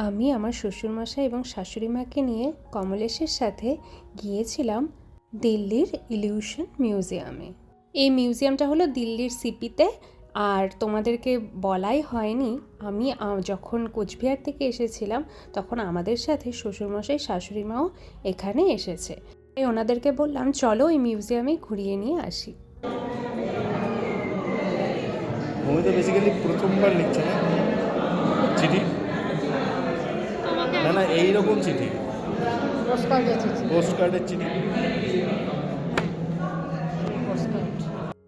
আমি আমার শ্বশুরমশাই এবং শাশুড়ি মাকে নিয়ে কমলেশের সাথে গিয়েছিলাম দিল্লির ইলিউশন মিউজিয়ামে। এই মিউজিয়ামটা হলো দিল্লির সিপিতে। আর তোমাদেরকে বলাই হয়নি, আমি যখন কোচবিহার থেকে এসেছিলাম তখন আমাদের সাথে শ্বশুরমশাই শাশুড়ি মাও এখানে এসেছে। তাই ওনাদেরকে বললাম চলো এই মিউজিয়ামে ঘুরিয়ে নিয়ে আসি। তুমি তো বেসিক্যালি প্রথমবার লিখছো না চিঠি? না না, এইরকম চিঠি, পোস্ট কার্ডের চিঠি।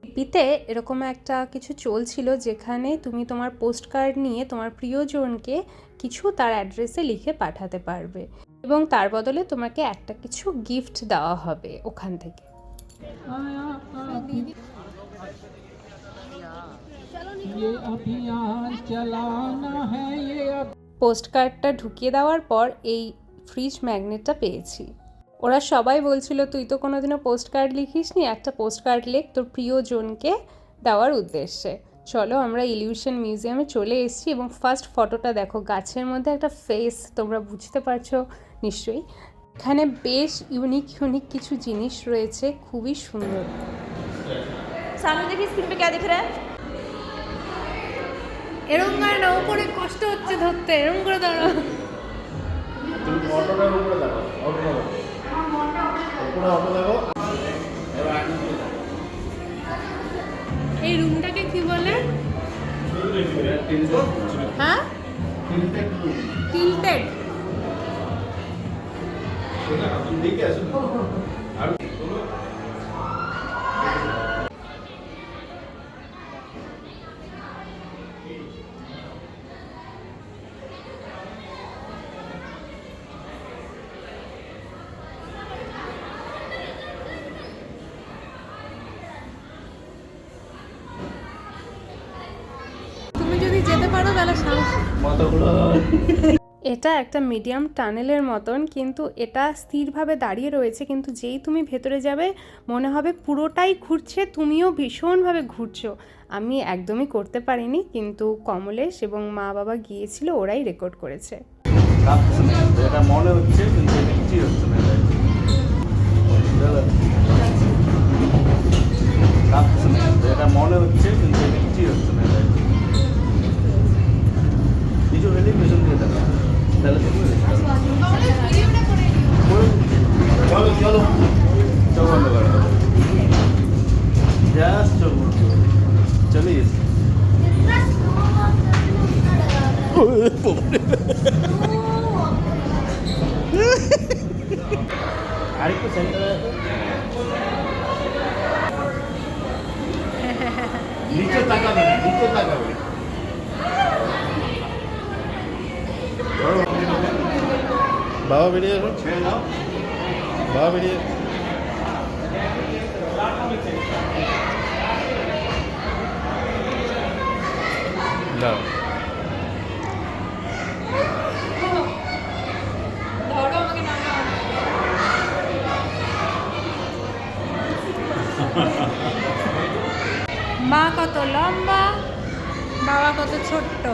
লিপিতে এরকম একটা কিছু চলছিল যেখানে তুমি তোমার পোস্ট কার্ড নিয়ে তোমার প্রিয়জনকে কিছু তার অ্যাড্রেসে লিখে পাঠাতে পারবে এবং তার বদলে তোমাকে একটা কিছু গিফট দেওয়া হবে ওখান থেকে। পোস্ট কার্ডটা ঢুকিয়ে দেওয়ার পর এই ফ্রিজ ম্যাগনেটটা পেয়েছি। ওরা সবাই বলছিল তুই তো কোনোদিনও পোস্ট কার্ড লিখিসনি, একটা পোস্ট কার্ড লেখ তোর প্রিয়জনকে দেওয়ার উদ্দেশ্যে। চলো আমরা ইলিউশন মিউজিয়ামে চলে এসেছি এবং ফার্স্ট ফটোটা দেখো, গাছের মধ্যে একটা ফেস, তোমরা বুঝতে পারছো নিশ্চয়ই। এখানে বেশ ইউনিক কিছু জিনিস রয়েছে, খুবই সুন্দর। सामने देखिए स्क्रीन पे क्या दिख रहा है? এরম করে না, উপরে কষ্ট হচ্ছে ধরতে, এরম করে দাঁড়াও। তুমি অটোটার উপরে দেখো, উপরে অটো দেখো। এই রুমটাকে কি বলে? হ্যাঁ, টিল্টেড। তুমি যদি যেতে পারো তাহলে সাহস। এটা একটা মিডিয়াম টানেলের মতন, কিন্তু এটা স্থিরভাবে দাঁড়িয়ে রয়েছে, কিন্তু যেই তুমি ভেতরে যাবে মনে হবে পুরোটাই ঘুরছে, তুমিও ভীষণভাবে ঘুরছো। আমি একদমই করতে পারিনি, কিন্তু কমলেশ এবং মা বাবা গিয়েছিল, ওরাই রেকর্ড করেছে। এটা মনে হচ্ছে কিন্তু কিছুই হচ্ছে না। এটা মনে হচ্ছে কিন্তু কিছুই হচ্ছে না। কিছু হলেই পেছন দিয়ে দেখা তাহলে চলো চলো চোখ বন্ধ করো, জাস্ট চোখ বন্ধ করো, চলে এসে আরেকটু সেন্টারে নিচে তাকাবে, নিচে তাকাবে। বাবা বেরিয়ে আসো, বাবা বেরিয়ে না। মা কত লম্বা, বাবা কত ছোট্ট।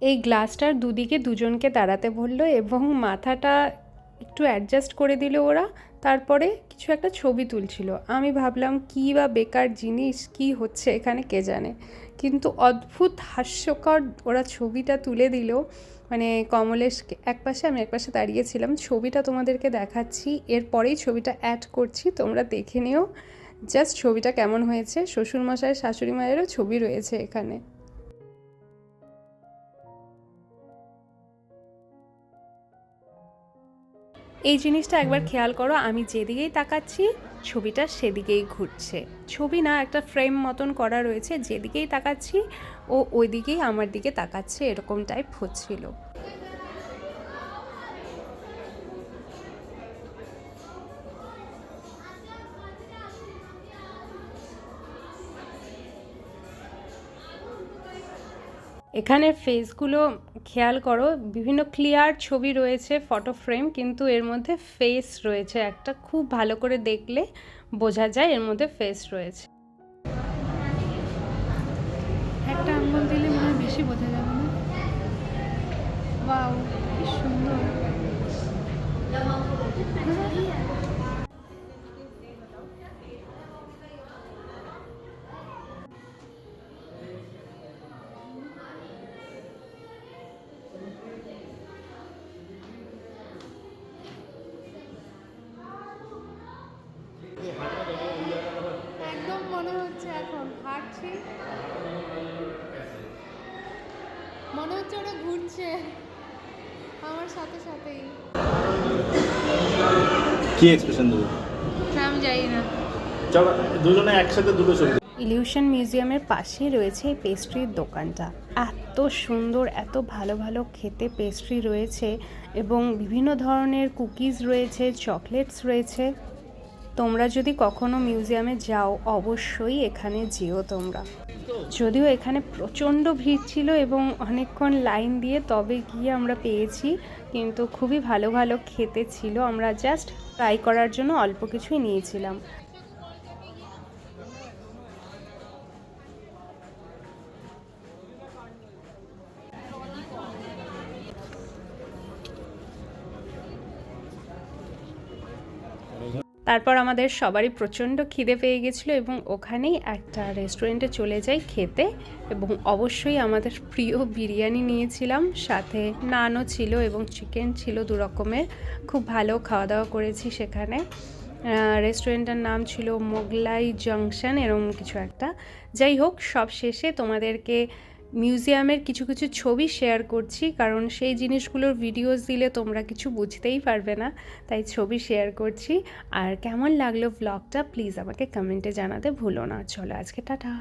এই গ্লাসটার দুদিকে দুজনকে দাঁড়াতে বললো এবং মাথাটা একটু অ্যাডজাস্ট করে দিল ওরা। তারপরে কিছু একটা ছবি তুলছিল। আমি ভাবলাম কী বা বেকার জিনিস, কি হচ্ছে এখানে কে জানে, কিন্তু অদ্ভুত হাস্যকর ওরা ছবিটা তুলে দিল। মানে কমলেশ এক পাশে, আমি এক পাশে দাঁড়িয়েছিলাম। ছবিটা তোমাদেরকে দেখাচ্ছি, এরপরেই ছবিটা অ্যাড করছি, তোমরা দেখে নিও জাস্ট ছবিটা কেমন হয়েছে, শ্বশুরমশাই শাশুড়ি মায়েরও ছবি রয়েছে এখানে। এই জিনিসটা একবার খেয়াল করো, আমি যেদিকেই তাকাচ্ছি ছবিটা সেদিকেই ঘুরছে। ছবি না, একটা ফ্রেম মতন করা রয়েছে, যেদিকেই তাকাচ্ছি ও ওই দিকেই আমার দিকে তাকাচ্ছে, এরকম টাইপ হচ্ছিল। এখানের ফেসগুলো খেয়াল করো, বিভিন্ন ক্লিয়ার ছবি রয়েছে ফটো ফ্রেম, কিন্তু এর মধ্যে ফেস রয়েছে একটা, খুব ভালো করে দেখলে বোঝা যায় এর মধ্যে ফেস রয়েছে। একটা আঙ্গুল দিলে মনে হয় বেশি বোঝা যাবে না? ওয়াও, কি সুন্দর। একদম মনে হচ্ছে এখন হাঁটছি, মনে হচ্ছে ওটা ঘুরছে আমার সাথে সাথেই। কি এক্সপ্রেশন দেবো? আমি জানি না। চলো দুজনে একসাথে দুটো ছবি। ইলিউশন মিউজিয়ামের পাশেই রয়েছে এই পেস্ট্রির দোকানটা। এত সুন্দর, এত ভালো ভালো খেতে পেস্ট্রি রয়েছে এবং বিভিন্ন ধরনের কুকিজ রয়েছে, চকলেটস রয়েছে। তোমরা যদি কখনো মিউজিয়ামে যাও অবশ্যই এখানে যেও তোমরা। যদিও এখানে প্রচণ্ড ভিড় ছিল এবং অনেকক্ষণ লাইন দিয়ে তবে গিয়ে আমরা পেয়েছি, কিন্তু খুবই ভালো ভালো খেতে ছিল। আমরা জাস্ট ট্রাই করার জন্য অল্প কিছুই নিয়েছিলাম। তারপর আমাদের সবারই প্রচণ্ড খিদে পেয়ে গেছিলো এবং ওখানেই একটা রেস্টুরেন্টে চলে যাই খেতে, এবং অবশ্যই আমাদের প্রিয় বিরিয়ানি নিয়েছিলাম, সাথে নানও ছিল এবং চিকেন ছিল 2 রকমের। খুব ভালো খাওয়া দাওয়া করেছি সেখানে। রেস্টুরেন্টের নাম ছিল মোগলাই জংশন এরকম কিছু একটা। যাই হোক, সব শেষে তোমাদেরকে মিউজিয়ামের কিছু কিছু ছবি শেয়ার করছি, কারণ সেই জিনিসগুলোর ভিডিওস দিলে তোমরা কিছু বুঝতেই পারবে না, তাই ছবি শেয়ার করছি। আর কেমন লাগলো ব্লগটা প্লিজ আমাকে কমেন্টে জানাতে ভুলো না। চলো আজকে টাটা।